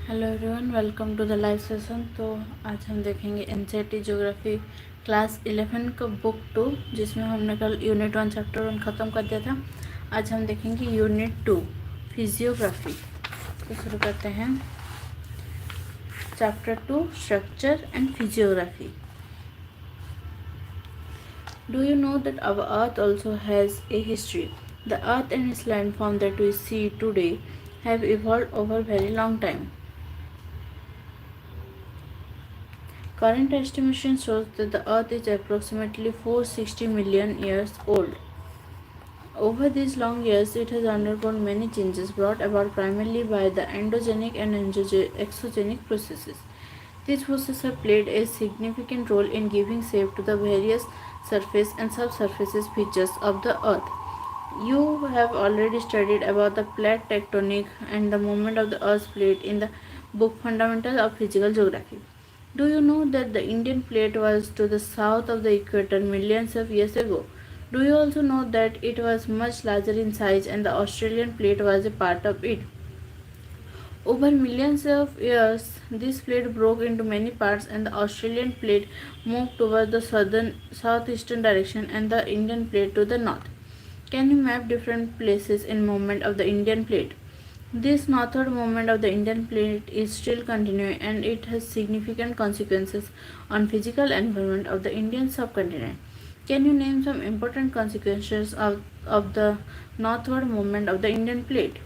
Hello everyone, welcome to the live session. तो आज हम देखेंगे एनसीईआरटी ज्योग्राफी क्लास 11 का बुक 2, जिसमें हमने कल यूनिट 1 चैप्टर 1 ख़त्म कर दिया था। आज हम देखेंगे यूनिट 2 फिजियोग्राफी। तो शुरू करते हैं। Chapter 2 structure and physiography. Do you know that our earth also has a history? The earth and its landform that we see today have evolved over a very long time. Current estimation shows that the Earth is approximately 460 million years old. Over these long years, it has undergone many changes brought about primarily by the endogenic and exogenic processes. These processes have played a significant role in giving shape to the various surface and subsurface features of the Earth. You have already studied about the plate tectonic and the movement of the Earth's plate in the book Fundamentals of Physical Geography. Do you know that the Indian plate was to the south of the equator millions of years ago? Do you also know that it was much larger in size and the Australian plate was a part of it? Over millions of years, this plate broke into many parts and the Australian plate moved toward the southeastern direction and the Indian plate to the north. Can you map different places in movement of the Indian plate? This northward movement of the Indian plate is still continuing and it has significant consequences on physical environment of the Indian subcontinent. Can you name some important consequences of the northward movement of the Indian plate?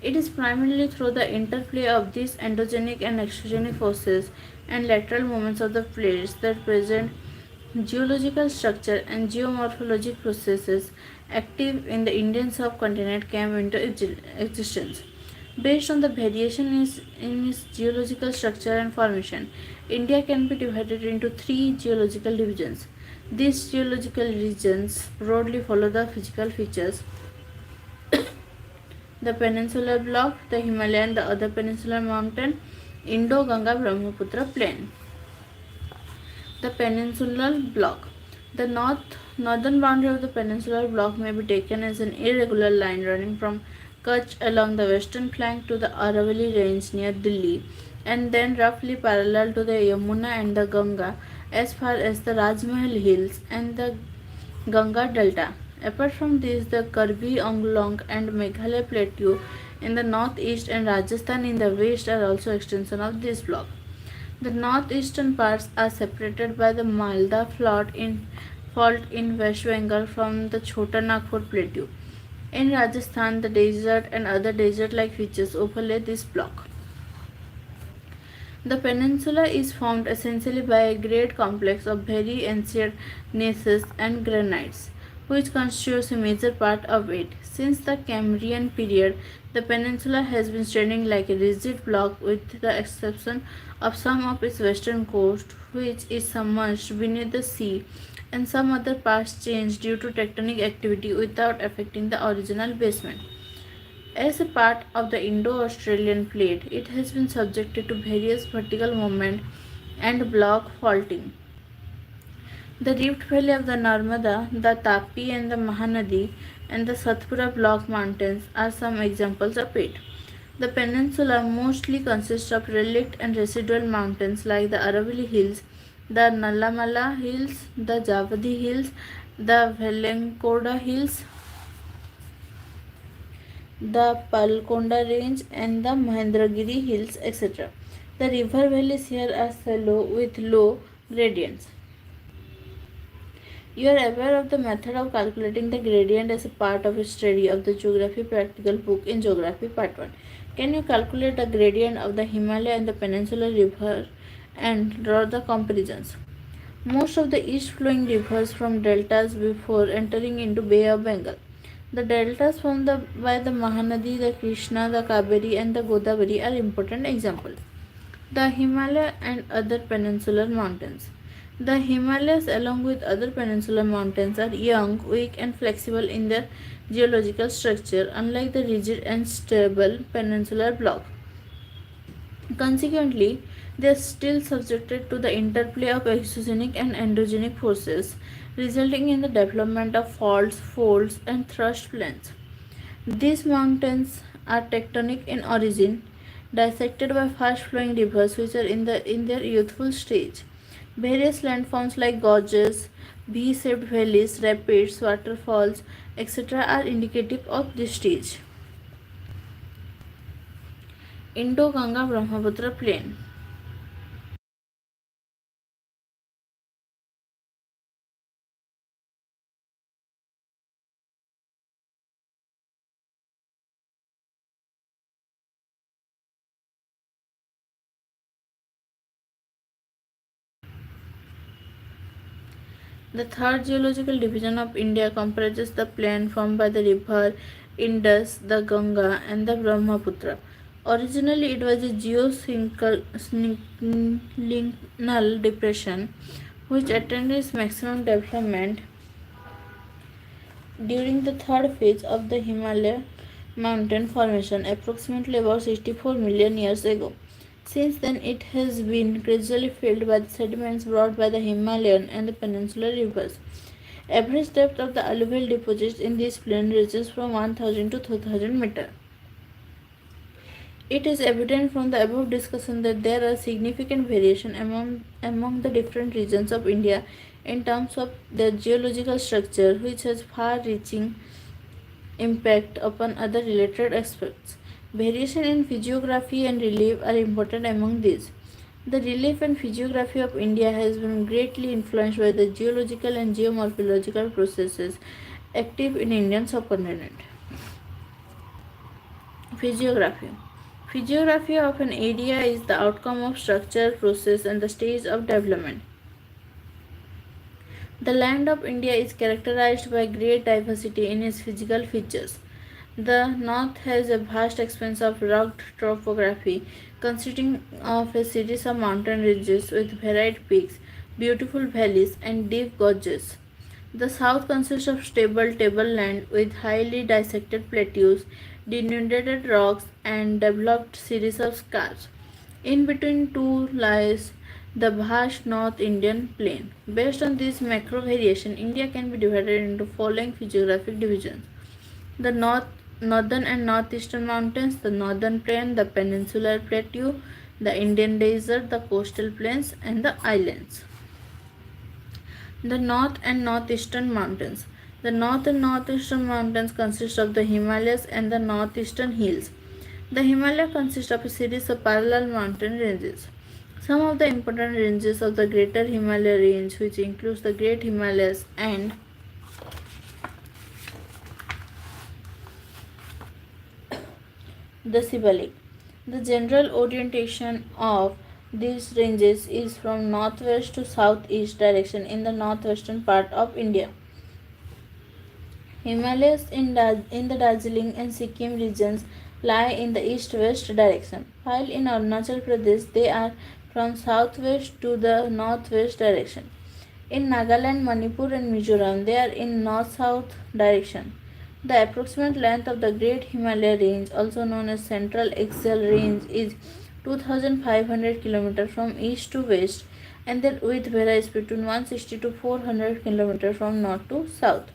It is primarily through the interplay of these endogenic and exogenic forces and lateral movements of the plates that present geological structure and geomorphologic processes active in the Indian subcontinent came into existence. Based on the variation in its geological structure and formation, India can be divided into three geological divisions. These geological regions broadly follow the physical features: the peninsular block, the Himalayan, the other peninsular mountain, Indo-Ganga-Brahmaputra plain. The peninsular block. The northern boundary of the peninsular block may be taken as an irregular line running from Kutch along the western flank to the Aravalli range near Delhi, and then roughly parallel to the Yamuna and the Ganga as far as the Rajmahal Hills and the Ganga Delta. Apart from this, the Karbi Anglong and Meghalaya Plateau in the northeast and Rajasthan in the west are also extensions of this block. The northeastern parts are separated by the Malda fault in West Bengal from the Chota Nagpur Plateau. In Rajasthan, the desert and other desert-like features overlay this block. The peninsula is formed essentially by a great complex of very ancient gneisses and granites, which constitutes a major part of it. Since the Cambrian period, the peninsula has been standing like a rigid block with the exception of some of its western coast, which is submerged beneath the sea, and some other parts changed due to tectonic activity without affecting the original basement. As a part of the Indo-Australian plate, it has been subjected to various vertical movement and block faulting. The Rift Valley of the Narmada, the Tapi and the Mahanadi, and the Satpura Block Mountains are some examples of it. The peninsula mostly consists of relict and residual mountains like the Aravalli Hills, the Nallamala Hills, the Javadi Hills, the Velankoda Hills, the Palkonda Range, and the Mahendragiri Hills, etc. The river valleys here are shallow with low gradients. You are aware of the method of calculating the gradient as a part of a study of the geography practical book in Geography Part 1. Can you calculate the gradient of the Himalaya and the Peninsular River and draw the comparisons? Most of the east flowing rivers from deltas before entering into Bay of Bengal. The deltas formed by the Mahanadi, the Krishna, the Kaveri and the Godavari are important examples. The Himalaya and other peninsular mountains. The Himalayas, along with other peninsular mountains, are young, weak, and flexible in their geological structure, unlike the rigid and stable peninsular block. Consequently, they are still subjected to the interplay of exogenic and endogenic forces, resulting in the development of faults, folds, and thrust planes. These mountains are tectonic in origin, dissected by fast-flowing rivers which are in their youthful stage. Various landforms like gorges, V-shaped valleys, rapids, waterfalls, etc. are indicative of this stage. Indo-Ganga-Brahmaputra plain. The third geological division of India comprises the plain formed by the river Indus, the Ganga, and the Brahmaputra. Originally, it was a geosynclinal depression which attained its maximum development during the third phase of the Himalaya mountain formation, approximately about 64 million years ago. Since then, it has been gradually filled by the sediments brought by the Himalayan and the peninsular rivers. Average depth of the alluvial deposits in this plain ranges from 1000 to 2000 meters. It is evident from the above discussion that there are significant variation among the different regions of India in terms of their geological structure, which has far-reaching impact upon other related aspects. Variation in physiography and relief are important among these. The relief and physiography of India has been greatly influenced by the geological and geomorphological processes active in Indian subcontinent. Physiography. Physiography of an area is the outcome of structure, process, and the stage of development. The land of India is characterized by great diversity in its physical features. The north has a vast expanse of rugged topography consisting of a series of mountain ranges with varied peaks, beautiful valleys, and deep gorges. The south consists of stable tableland with highly dissected plateaus, denuded rocks, and developed series of scarps. In between two lies the vast North Indian plain. Based on this macro variation, India can be divided into following physiographic divisions: the northern and northeastern mountains, the northern plain, the peninsular plateau, the Indian desert, the coastal plains, and the islands. The north and northeastern mountains. The north and northeastern mountains consist of the Himalayas and the northeastern hills. The Himalaya consists of a series of parallel mountain ranges. Some of the important ranges of the Greater Himalaya range, which includes the Great Himalayas and the Sibalik. The general orientation of these ranges is from northwest to southeast direction in the northwestern part of India. Himalayas in the Darjeeling and Sikkim regions lie in the east-west direction, while in Arunachal Pradesh they are from southwest to the northwest direction. In Nagaland, Manipur and Mizoram they are in north-south direction. The approximate length of the Great Himalaya Range, also known as Central Axial Range, is 2500 km from east to west, and their width varies between 160 to 400 km from north to south.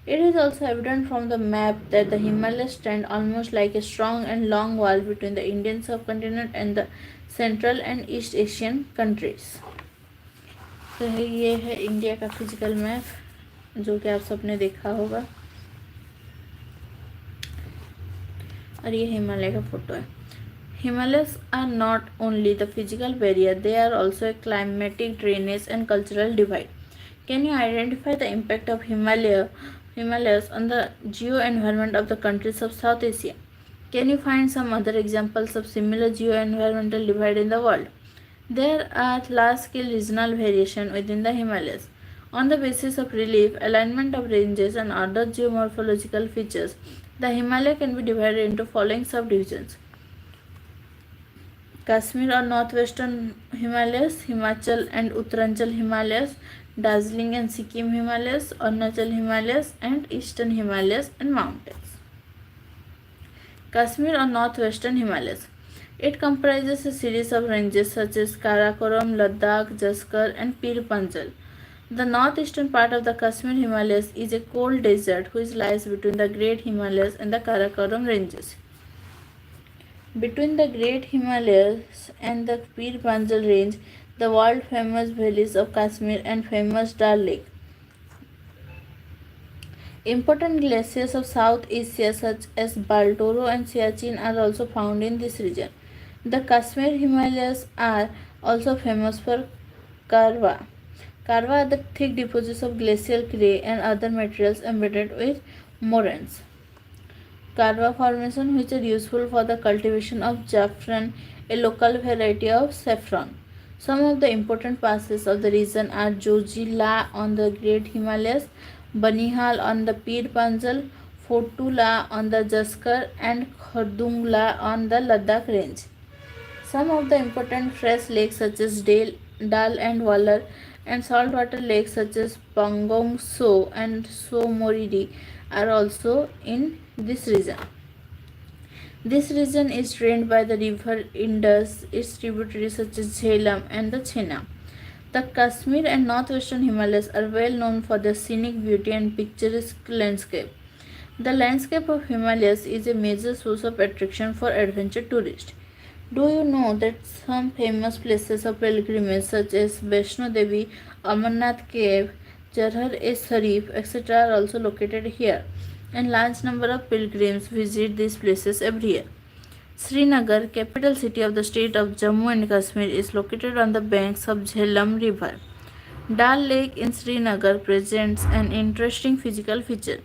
It is also evident from the map that the Himalayas stand almost like a strong and long wall between the Indian subcontinent and the Central and East Asian countries. तो ये है India का physical map जो कि आप सबने देखा होगा, और ये हिमालय का फोटो है. Himalayas are not only the physical barrier, they are also a climatic, drainage and cultural divide. Can you identify the impact of Himalayas on the geo-environment of the countries of South Asia? Can you find some other examples of similar geo-environmental divide in the world? There are large-scale regional variation within the Himalayas. On the basis of relief, alignment of ranges and other geomorphological features, the Himalaya can be divided into following subdivisions: Kashmir or northwestern Himalayas, Himachal and Uttaranchal Himalayas, Darjeeling and Sikkim Himalayas, Arunachal Himalayas, and Eastern Himalayas and mountains. Kashmir or northwestern Himalayas. It comprises a series of ranges such as Karakoram, Ladakh, Jaskar, and Pir Panjal. The northeastern part of the Kashmir Himalayas is a cold desert which lies between the Great Himalayas and the Karakoram ranges. Between the Great Himalayas and the Pir Panjal Range, the world famous valleys of Kashmir and famous Dal Lake. Important glaciers of South Asia such as Baltoro and Siachen are also found in this region. The Kashmir Himalayas are also famous for karwa. Karwa are the thick deposits of glacial clay and other materials embedded with moraines. Karwa formation which are useful for the cultivation of jaffran, a local variety of saffron. Some of the important passes of the region are Jojila on the Great Himalayas, Banihal on the Pir Panjal, Fotula on the Jaskar and Khardungla on the Ladakh range. Some of the important fresh lakes such as Dal and Walar and saltwater lakes such as Pangong So and So Moridi are also in this region. This region is drained by the river Indus, its tributaries such as Jhelum and the Chena. The Kashmir and northwestern Himalayas are well known for their scenic beauty and picturesque landscape. The landscape of Himalayas is a major source of attraction for adventure tourists. Do you know that some famous places of pilgrimage such as Vaishno Devi, Amarnath Cave, Jarhar-e-Sharif, etc. are also located here, and large number of pilgrims visit these places every year. Srinagar, capital city of the state of Jammu and Kashmir, is located on the banks of Jhelum River. Dal Lake in Srinagar presents an interesting physical feature.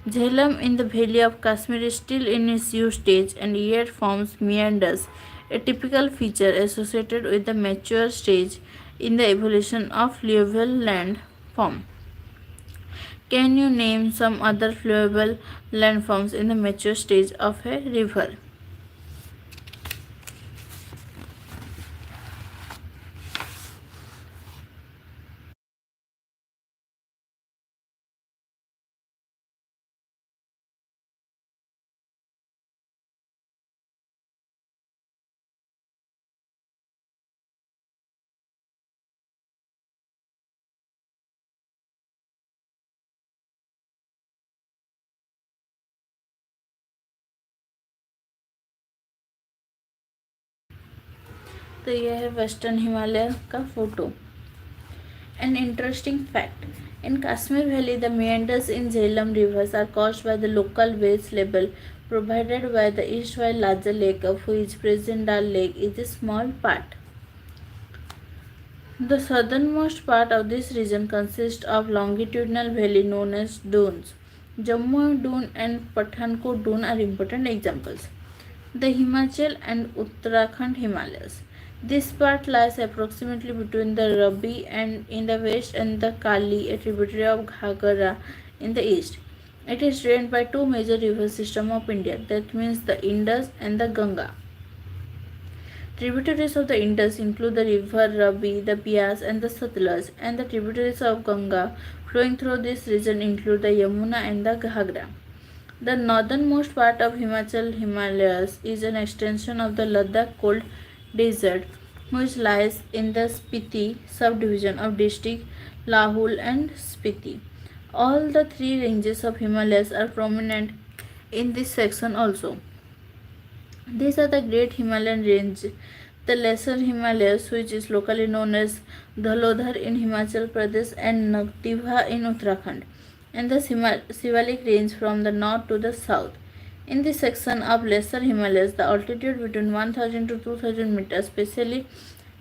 Jhelum in the valley of Kashmir is still in its youth stage and yet forms meanders, a typical feature associated with the mature stage in the evolution of fluvial landform. Can you name some other fluvial landforms in the mature stage of a river? तो यह है western Himalaya का photo. An interesting fact: in Kashmir Valley, the meanders in Jhelum rivers are caused by the local waste level provided by the east, while larger lake, of which present Dal Lake is a small part. The southernmost part of this region consists of longitudinal valley known as dunes. Jammu Dune and Pathankot Dune are important examples. The Himachal and Uttarakhand Himalayas. This part lies approximately between the Rabi and in the west and the Kali, a tributary of Ghagra, in the east. It is drained by two major river systems of India, that means the Indus and the Ganga. Tributaries of the Indus include the river Ravi, the Bias and the Satluj, and the tributaries of Ganga flowing through this region include the Yamuna and the Ghagra. The northernmost part of Himachal Himalayas is an extension of the Ladakh cold desert, which lies in the Spiti subdivision of district Lahul and Spiti. All the three ranges of Himalayas are prominent in this section also. These are the Great Himalayan Range, the Lesser Himalayas, which is locally known as Dhalodhar in Himachal Pradesh and Nagtiva in Uttarakhand, and the Shivalik Range from the north to the south. In this section of Lesser Himalayas, the altitude between 1000 to 2000 meters specially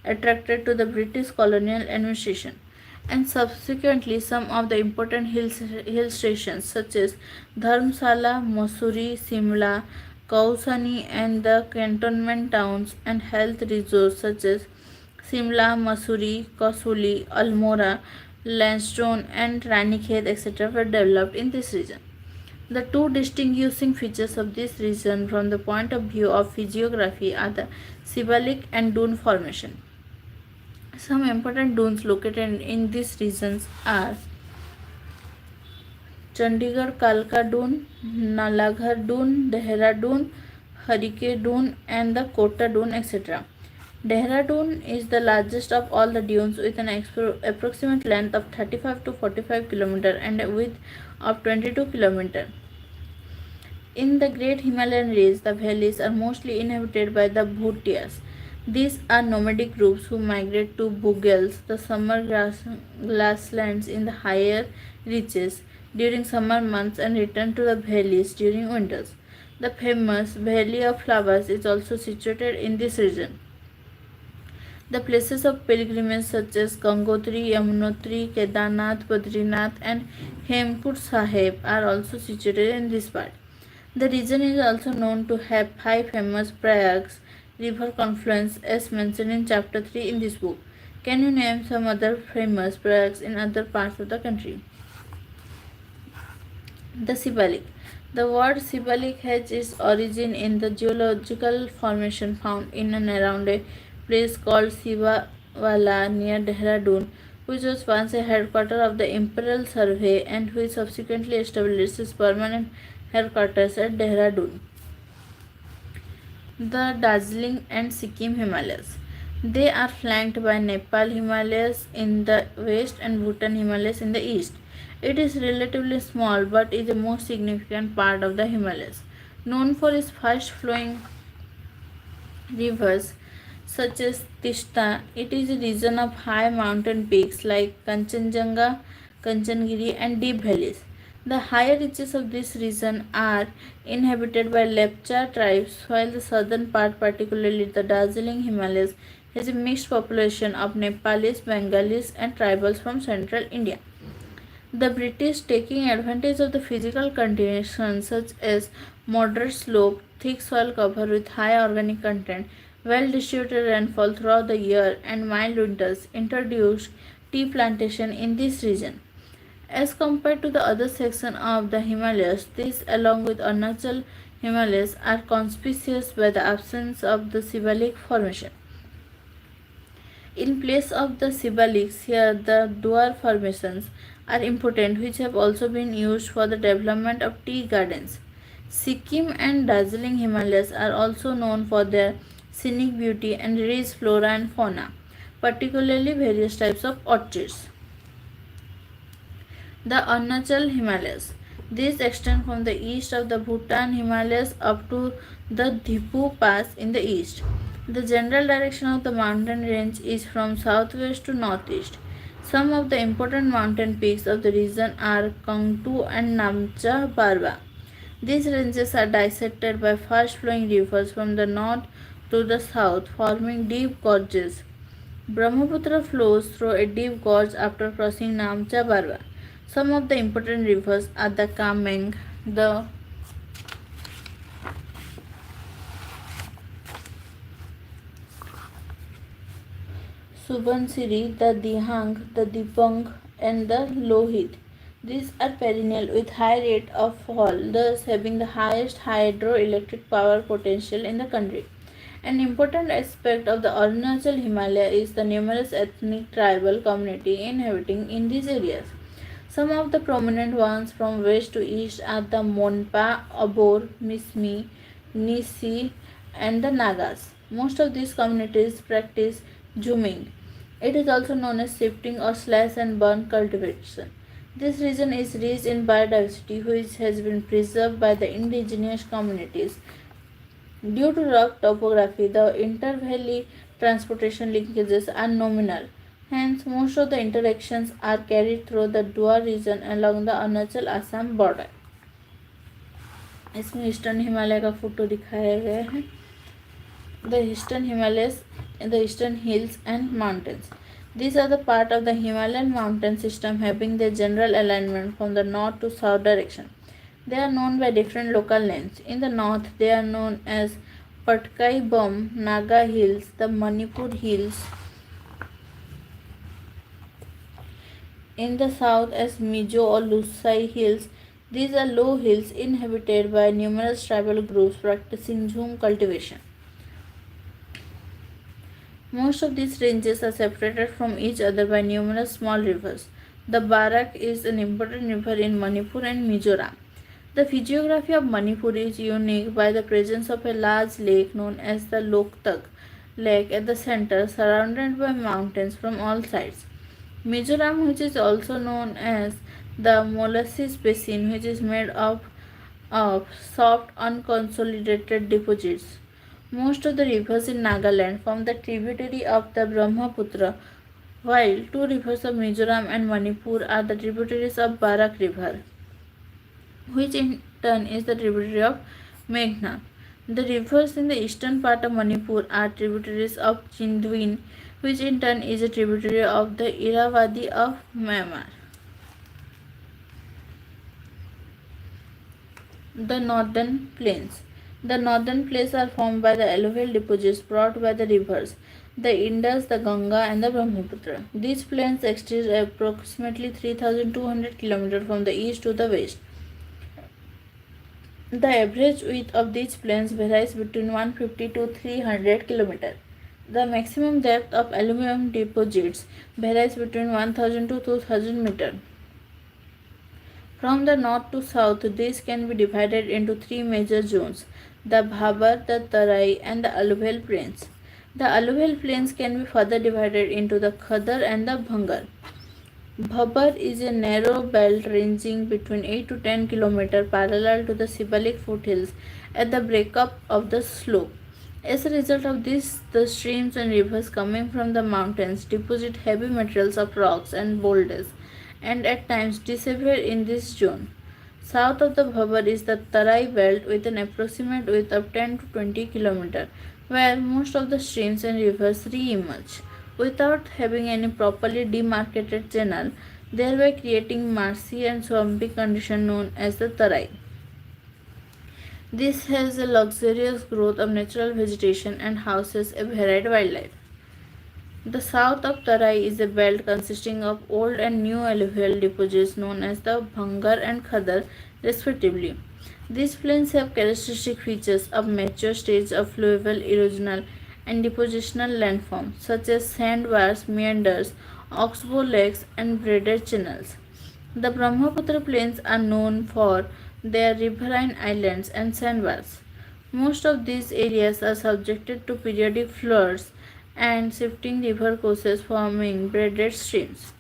attracted to the British colonial administration, and subsequently some of the important hill stations such as Dharamsala, Mussoorie, Simla, Kausani and the cantonment towns and health resorts such as Simla, Mussoorie, Kasuli, Almora, Lansdowne and Ranikhet etc. were developed in this region. The two distinguishing features of this region from the point of view of geography are the Shivalik and dune formation. Some important dunes located in these regions are Chandigarh Kalka Dune, Nalaghar Dune, Dehradun, Harike Dune, and the Kota Dune, etc. Dehradun is the largest of all the dunes with an approximate length of 35 to 45 km and a width of 22 km. In the Great Himalayan Range, the valleys are mostly inhabited by the Bhutias. These are nomadic groups who migrate to Bugels, the grasslands in the higher reaches, during summer months and return to the valleys during winters. The famous Valley of Flowers is also situated in this region. The places of pilgrimage such as Gangotri, Yamunotri, Kedarnath, Badrinath, and Hemkut Sahib are also situated in this part. The region is also known to have 5 famous Prayags, river confluence, as mentioned in chapter 3 in this book. Can you name some other famous Prayags in other parts of the country? The Sibalik. The word Sibalik has its origin in the geological formation found in and around a place called Sibawala near Dehradun, which was once a headquarters of the Imperial Survey and which subsequently established its permanent headquarters at Dehradun. The Darjeeling and Sikkim Himalayas. They are flanked by Nepal Himalayas in the west and Bhutan Himalayas in the east. It is relatively small but is the most significant part of the Himalayas. Known for its fast flowing rivers such as Tista, it is a region of high mountain peaks like Kanchenjunga, Kanchangiri, and deep valleys. The higher reaches of this region are inhabited by Lepcha tribes, while the southern part, particularly the Darjeeling Himalayas, has a mixed population of Nepalis, Bengalis, and tribals from central India. The British, taking advantage of the physical conditions such as moderate slope, thick soil cover with high organic content, well distributed rainfall throughout the year, and mild winters, introduced tea plantation in this region. As compared to the other section of the Himalayas, these, along with Arunachal Himalayas, are conspicuous by the absence of the Sibalik formation. In place of the Sibaliks, here the Duar formations are important, which have also been used for the development of tea gardens. Sikkim and Darjeeling Himalayas are also known for their scenic beauty and rich flora and fauna, particularly various types of orchids. The Arunachal Himalayas. These extend from the east of the Bhutan Himalayas up to the Dhipu Pass in the east. The general direction of the mountain range is from southwest to northeast. Some of the important mountain peaks of the region are Kangtu and Namcha Barwa. These ranges are dissected by fast flowing rivers from the north to the south, forming deep gorges. Brahmaputra flows through a deep gorge after crossing Namcha Barwa. Some of the important rivers are the Kameng, the Subansiri, the Dihang, the Dipang, and the Lohit. These are perennial with high rate of fall, thus having the highest hydroelectric power potential in the country. An important aspect of the Arunachal Himalaya is the numerous ethnic tribal community inhabiting in these areas. Some of the prominent ones from west to east are the Monpa, Abor, Mismi, Nisi, and the Nagas. Most of these communities practice Juming. It is also known as shifting or slash and burn cultivation. This region is rich in biodiversity which has been preserved by the indigenous communities. Due to rough topography, the inter-valley transportation linkages are nominal. Hence, most of the interactions are carried through the Duar region along the Arunachal Assam border. इसमें eastern Himalaya का photo दिखाया गया है. The eastern Himalayas, the eastern hills and mountains. These are the part of the Himalayan mountain system having their general alignment from the north to south direction. They are known by different local names. In the north, they are known as Patkai Bum, Naga Hills, the Manipur Hills. In the south, as Mizo or Lusai Hills. These are low hills inhabited by numerous tribal groups practicing jhum cultivation. Most of these ranges are separated from each other by numerous small rivers. The Barak is an important river in Manipur and Mizoram. The physiography of Manipur is unique by the presence of a large lake known as the Loktak Lake at the center, surrounded by mountains from all sides. Mizoram, which is also known as the Molasses Basin, which is made of of soft unconsolidated deposits. Most of the rivers in Nagaland form the tributary of the Brahmaputra, while two rivers of Mizoram and Manipur are the tributaries of Barak River, which in turn is the tributary of Meghna. The rivers in the eastern part of Manipur are tributaries of Chindwin, which in turn is a tributary of the Irrawaddy of Myanmar. The northern plains. The northern plains are formed by the alluvial deposits brought by the rivers, the Indus, the Ganga, and the Brahmaputra. These plains extend approximately 3,200 km from the east to the west. The average width of these plains varies between 150 to 300 km. The maximum depth of alluvium deposits varies between 1000 to 2000 meters. From the north to south, these can be divided into three major zones: the Bhabar, the Tarai, and the alluvial plains. The alluvial plains can be further divided into the Khadar and the Bhangar. Bhabar is a narrow belt ranging between 8 to 10 km parallel to the Sibalik foothills at the breakup of the slope. As a result of this, the streams and rivers coming from the mountains deposit heavy materials of rocks and boulders and at times disappear in this zone. South of the Bhabar is the Tarai belt with an approximate width of 10 to 20 km, where most of the streams and rivers re-emerge without having any properly demarcated channel, thereby creating marshy and swampy condition known as the Tarai. This has a luxurious growth of natural vegetation and houses a varied wildlife. The south of Tarai is a belt consisting of old and new alluvial deposits known as the Bhangar and Khadar respectively. These plains have characteristic features of mature stage of fluvial, erosional and depositional landforms such as sandbars, meanders, oxbow lakes and braided channels. The Brahmaputra plains are known for their riverine islands and sandbars. Most of these areas are subjected to periodic floods and shifting river courses forming braided streams.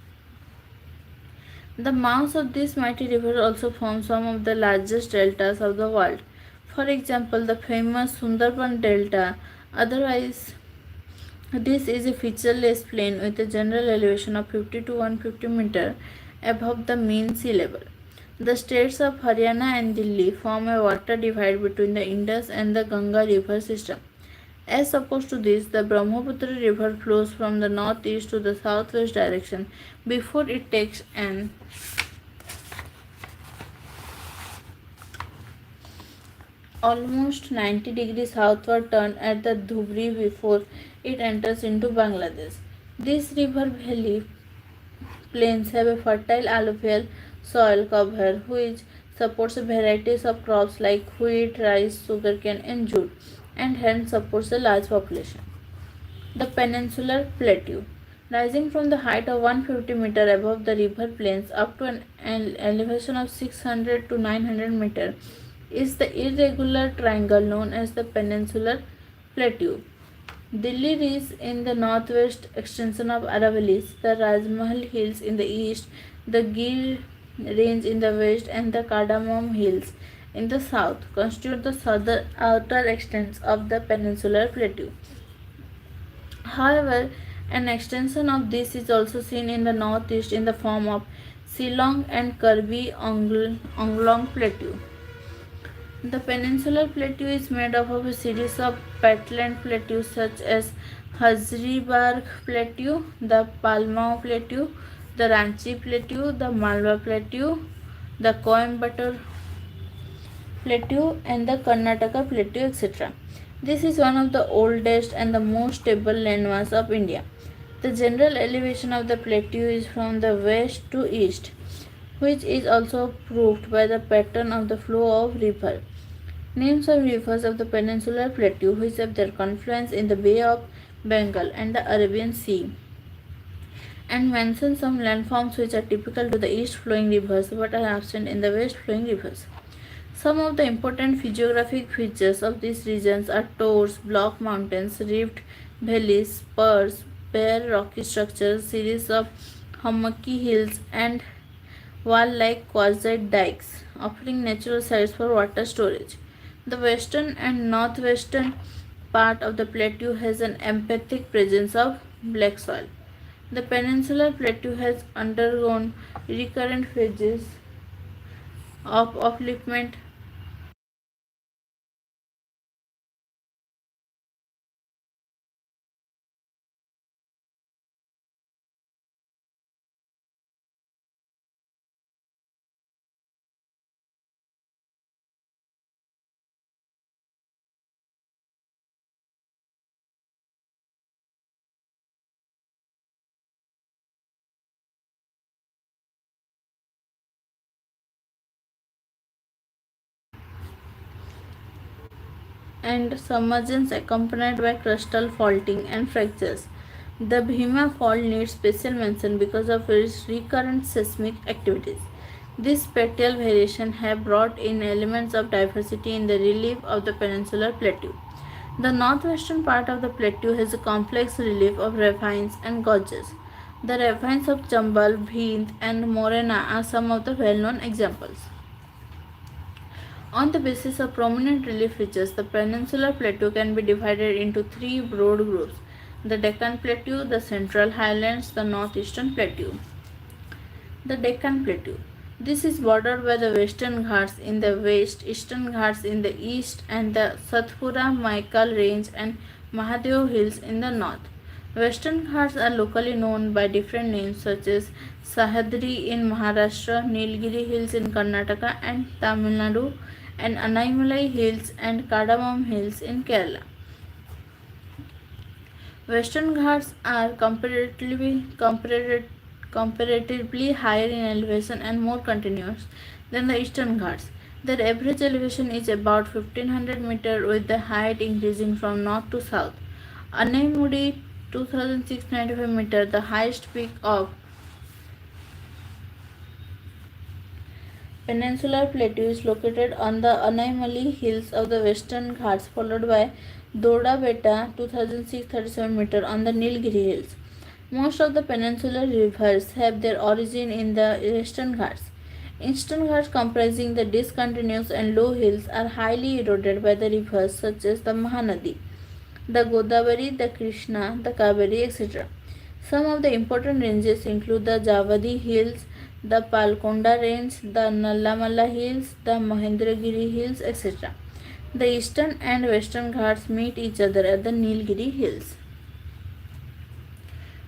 The mouths of this mighty river also form some of the largest deltas of the world. For example, the famous Sundarban Delta, otherwise this is a featureless plain with a general elevation of 50 to 150 meter above the mean sea level. The states of Haryana and Delhi form a water divide between the Indus and the Ganga river system. As opposed to this, the Brahmaputra river flows from the northeast to the southwest direction before it takes an almost 90 degrees southward turn at the Dhubri before it enters into Bangladesh. These river valley plains have a fertile alluvial soil cover which supports varieties of crops like wheat, rice, sugarcane, and jute, and hence supports a large population. The peninsular plateau, rising from the height of 150 meter above the river plains up to an elevation of 600 to 900 meter, is the irregular triangle known as the peninsular plateau. Delhi is in the northwest extension of Aravallis, the Rajmahal Hills in the east, the Gir Range in the west, and the Cardamom Hills in the south constitute the southern outer extents of the peninsular plateau. However, an extension of this is also seen in the northeast in the form of Shillong and Karbi Anglong Plateau. The peninsular plateau is made up of a series of peatland plateaus such as Hazaribagh Plateau, the Palmao Plateau, the Ranchi Plateau, the Malwa Plateau, the Coimbatore Plateau, and the Karnataka Plateau, etc. This is one of the oldest and the most stable landmass of India. The general elevation of the plateau is from the west to east, which is also proved by the pattern of the flow of river. Names of rivers of the peninsular plateau which have their confluence in the Bay of Bengal and the Arabian Sea, and mention some landforms which are typical to the east flowing rivers but are absent in the west flowing rivers. Some of the important physiographic features of these regions are tors, block mountains, rift valleys, spurs, bare rocky structures, series of hummocky hills, and wall-like quasi dikes, offering natural sites for water storage. The western and northwestern part of the plateau has an emphatic presence of black soil. The peninsular plateau has undergone recurrent phases of upliftment and submergence accompanied by crustal faulting and fractures. The Bhima fault needs special mention because of its recurrent seismic activities. These spectral variations have brought in elements of diversity in the relief of the peninsular plateau. The northwestern part of the plateau has a complex relief of ravines and gorges. The ravines of Chambal, Bhind, and Morena are some of the well-known examples. On the basis of prominent relief features, the peninsular plateau can be divided into three broad groups: the Deccan Plateau, the Central Highlands, the Northeastern Plateau. The Deccan Plateau. This is bordered by the Western Ghats in the west, Eastern Ghats in the east, and the Satpura Maikal Range and Mahadev Hills in the north. Western Ghats are locally known by different names such as Sahyadri in Maharashtra, Nilgiri Hills in Karnataka and Tamil Nadu, and Anaimalai Hills and Cardamom Hills in Kerala. Western Ghats are comparatively higher in elevation and more continuous than the Eastern Ghats. Their average elevation is about 1500 meters, with the height increasing from north to south. Anaimudi 2695 meters, the highest peak of peninsular plateau, is located on the Anaimali hills of the Western Ghats, followed by Doda Beta 2637 meters on the Nilgiri hills. Most of the peninsular rivers have their origin in the Western Ghats. Eastern Ghats, comprising the discontinuous and low hills, are highly eroded by the rivers such as the Mahanadi, the Godavari, the Krishna, the Kaveri, etc. Some of the important ranges include the Javadi Hills, the Palkonda Range, the Nallamala Hills, the Mahendragiri Hills, etc. The eastern and western Ghats meet each other at the Nilgiri Hills.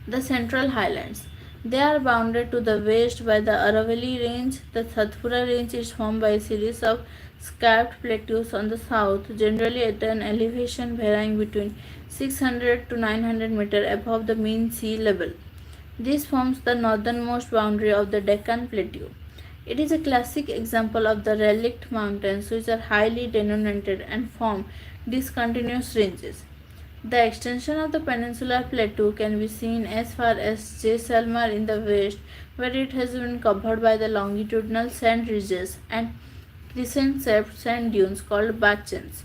The Central Highlands. They are bounded to the west by the Aravalli Range. The Satpura Range is formed by a series of scarped plateaus on the south, generally at an elevation varying between 600 to 900 meters above the mean sea level. This forms the northernmost boundary of the Deccan Plateau. It is a classic example of the relict mountains, which are highly denominated and form discontinuous ranges. The extension of the peninsular plateau can be seen as far as Jaisalmer in the west, where it has been covered by the longitudinal sand ridges and crescent-shaped sand dunes called bachans.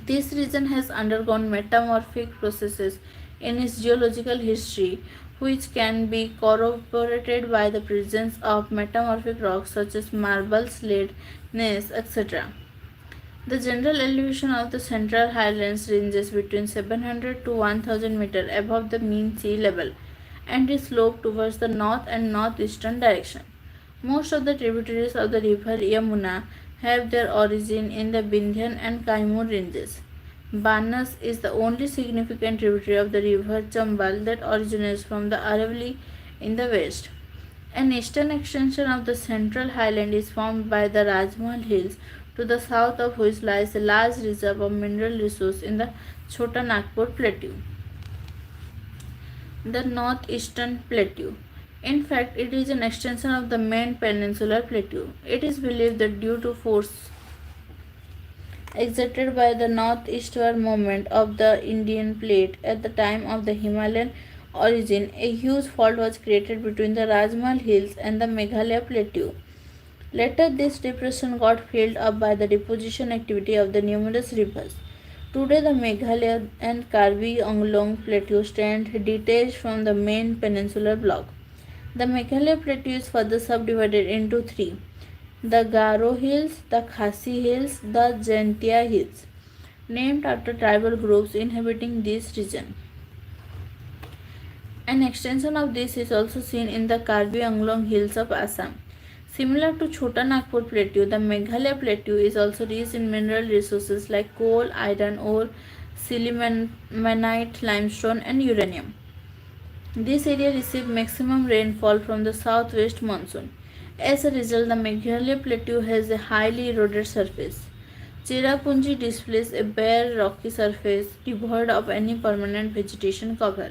This region has undergone metamorphic processes in its geological history, which can be corroborated by the presence of metamorphic rocks such as marble, slate, gneiss, etc. The general elevation of the Central Highlands ranges between 700 to 1000 meters above the mean sea level and is sloped towards the north and northeastern direction. Most of the tributaries of the river Yamuna have their origin in the Vindhyan and Kaimur ranges. Banas is the only significant tributary of the river Chambal that originates from the Aravalli in the west. An eastern extension of the Central Highland is formed by the Rajmahal Hills, to the south of which lies a large reserve of mineral resource in the Chota Nagpur Plateau. The Northeastern Plateau. In fact, it is an extension of the main peninsular plateau. It is believed that due to force exerted by the northeastward movement of the Indian plate at the time of the Himalayan origin, a huge fault was created between the Rajmahal Hills and the Meghalaya Plateau. Later, this depression got filled up by the deposition activity of the numerous rivers. Today, the Meghalaya and Karbi Anglong Plateau stand detached from the main peninsular block. The Meghalaya plateau is further subdivided into three: the Garo Hills, the Khasi Hills, the Jaintia Hills, named after tribal groups inhabiting this region. An extension of this is also seen in the Karbi Anglong Hills of Assam. Similar to Chota Nagpur Plateau, the Meghalaya Plateau is also rich in mineral resources like coal, iron ore, sillimanite, limestone, and uranium. This area receives maximum rainfall from the southwest monsoon. As a result, the Meghalaya Plateau has a highly eroded surface. Cherrapunji displays a bare rocky surface devoid of any permanent vegetation cover.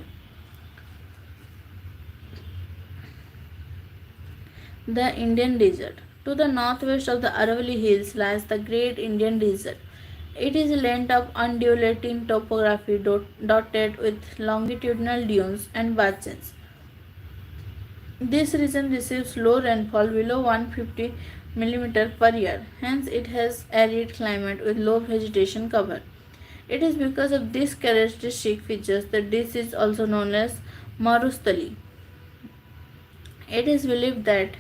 The Indian Desert. To the northwest of the Aravalli Hills lies the Great Indian Desert. It is a land of undulating topography dotted with longitudinal dunes and basins. This region receives low rainfall below 150 mm per year, hence it has arid climate with low vegetation cover. It is because of these characteristic features that this is also known as Marustali. It is believed that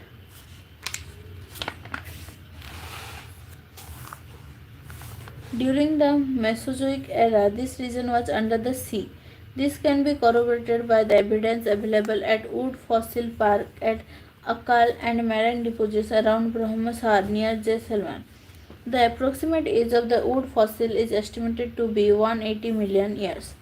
during the Mesozoic era, this region was under the sea. This can be corroborated by the evidence available at Wood Fossil Park at Akal and marine deposits around Brahmasar near Jaisalmer. The approximate age of the wood fossil is estimated to be 180 million years.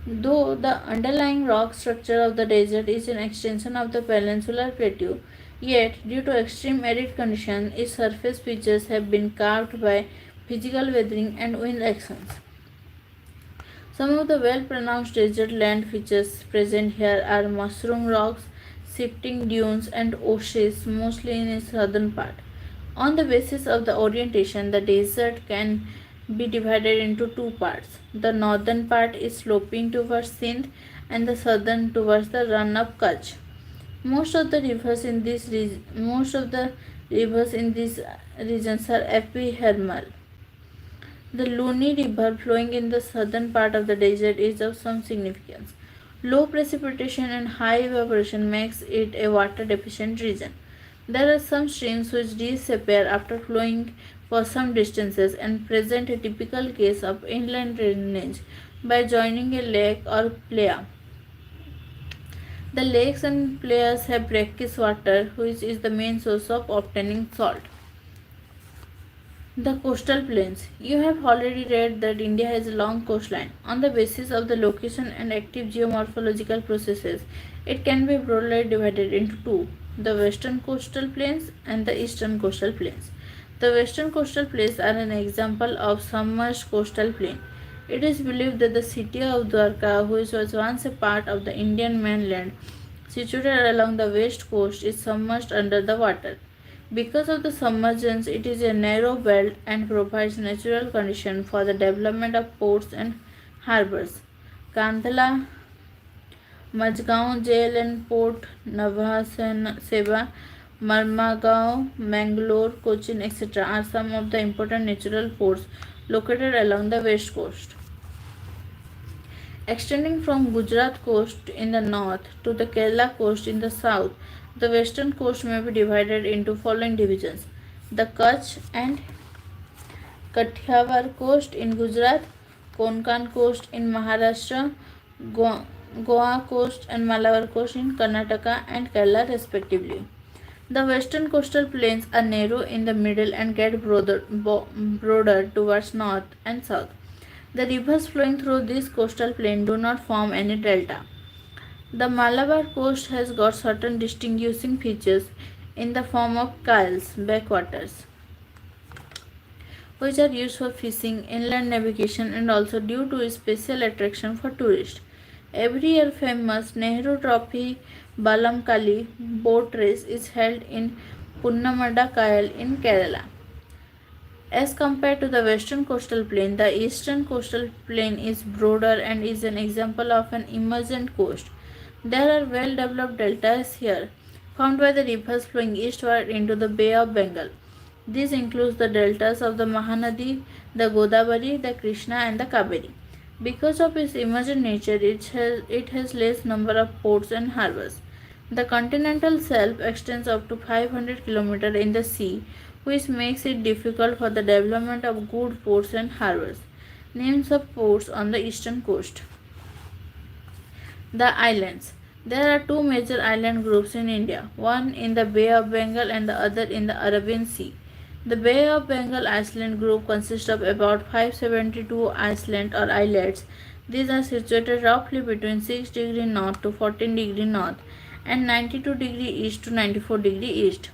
Though the underlying rock structure of the desert is an extension of the peninsular plateau, yet due to extreme arid conditions, its surface features have been carved by physical weathering and wind actions. Some of the well-pronounced desert land features present here are mushroom rocks, shifting dunes, and oases, mostly in its southern part. On the basis of the orientation, the desert can be divided into two parts. The northern part is sloping towards Sindh and the southern towards the Rann of Kutch. Most of the rivers in these regions are epithermal. The Luni River, flowing in the southern part of the desert, is of some significance. Low precipitation and high evaporation makes it a water-deficient region. There are some streams which disappear after flowing for some distances and present a typical case of inland drainage by joining a lake or playa. The lakes and playas have brackish water, which is the main source of obtaining salt. The coastal plains. You have already read that India has a long coastline. On the basis of the location and active geomorphological processes, it can be broadly divided into two: the western coastal plains and the eastern coastal plains. The western coastal plains are an example of submerged coastal plain. It is believed that the city of Dwarka, which was once a part of the Indian mainland, situated along the west coast, is submerged under the water. Because of the submergence, it is a narrow belt and provides natural conditions for the development of ports and harbors. Kandhala, Majgaon Jail and Port, Seva, Marmagaon, Mangalore, Cochin, etc. are some of the important natural ports located along the west coast. Extending from Gujarat coast in the north to the Kerala coast in the south, the western coast may be divided into following divisions: the Kutch and Kathiawar coast in Gujarat, Konkan coast in Maharashtra, Goa coast and Malabar coast in Karnataka and Kerala respectively. The western coastal plains are narrow in the middle and get broader towards north and south. The rivers flowing through this coastal plain do not form any delta. The Malabar coast has got certain distinguishing features in the form of kyles, backwaters, which are used for fishing, inland navigation, and also due to a special attraction for tourists. Every year famous Nehru Trophy Balamkali boat race is held in Punnamada Kayal in Kerala. As compared to the western coastal plain, the eastern coastal plain is broader and is an example of an emergent coast. There are well-developed deltas here, formed by the rivers flowing eastward into the Bay of Bengal. This includes the deltas of the Mahanadi, the Godavari, the Krishna, and the Kaveri. Because of its emergent nature, it has less number of ports and harbors. The continental shelf extends up to 500 km in the sea, which makes it difficult for the development of good ports and harbors. Names of ports on the eastern coast. The islands. There are two major island groups in India, one in the Bay of Bengal and the other in the Arabian Sea. The Bay of Bengal island group consists of about 572 islands or islets. These are situated roughly between 6° north to 14° north and 92° east to 94° east.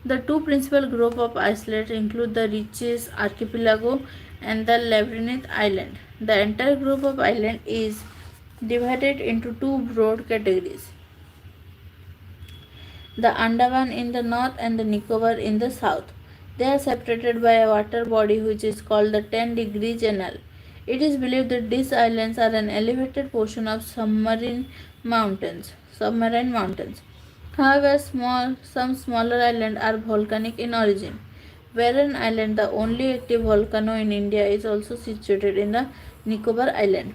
The two principal groups of islets include the Riches Archipelago and the Labyrinth Island. The entire group of islands is divided into two broad categories: the Andaman in the north and the Nicobar in the south. They are separated by a water body which is called the 10-degree channel. It is believed that these islands are an elevated portion of submarine mountains. However, some smaller islands are volcanic in origin. Barren Island, the only active volcano in India, is also situated in the Nicobar Island.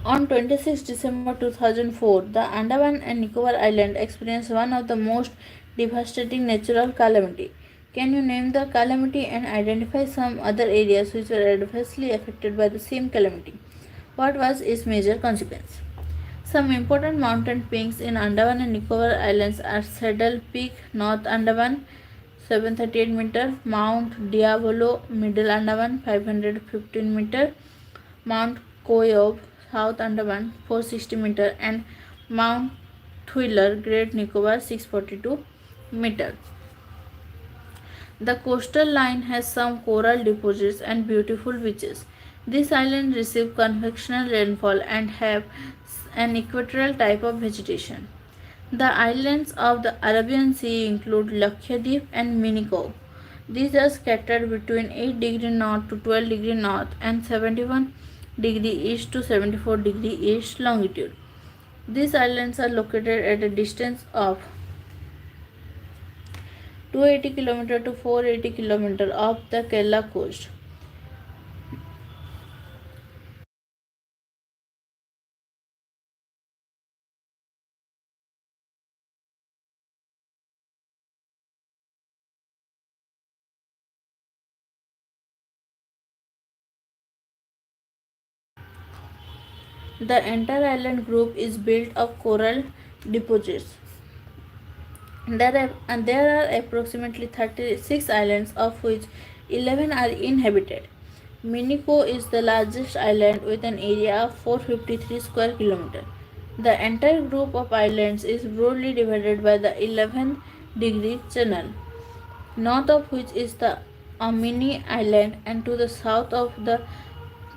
On 26 December 2004, the Andaman and Nicobar Island experienced one of the most devastating natural calamity. Can you name the calamity and identify some other areas which were adversely affected by the same calamity? What was its major consequence? Some important mountain peaks in Andaman and Nicobar Islands are Saddle Peak, North Andaman, 738 meter, Mount Diabolo, Middle Andaman, 515 meter, Mount Koyob, South Andaman, 460 meter, and Mount Twiller, Great Nicobar, 642 meter. The coastal line has some coral deposits and beautiful beaches. These islands receive convectional rainfall and have an equatorial type of vegetation. The islands of the Arabian Sea include Lakshadweep and Miniko. These are scattered between 8° north to 12° north and 71° east to 74° east longitude. These islands are located at a distance of 280 km to 480 km off the Kerala coast. The entire island group is built of coral deposits. There are approximately 36 islands, of which 11 are inhabited. Miniko is the largest island with an area of 453 square kilometers. The entire group of islands is broadly divided by the 11-degree channel, north of which is the Amini Island and to the south of the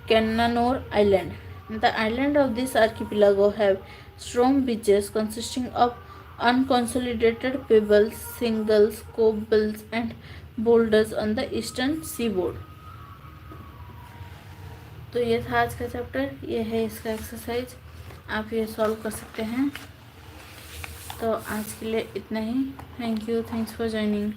Kannanur Island. The islands of this archipelago have strong beaches consisting of unconsolidated pebbles, singles, cobbles and boulders on the eastern seaboard. तो ये था आज का chapter, ये है इसका exercise, आप ये सॉल्व कर सकते हैं। तो आज के लिए इतना ही। Thank you, thanks for joining.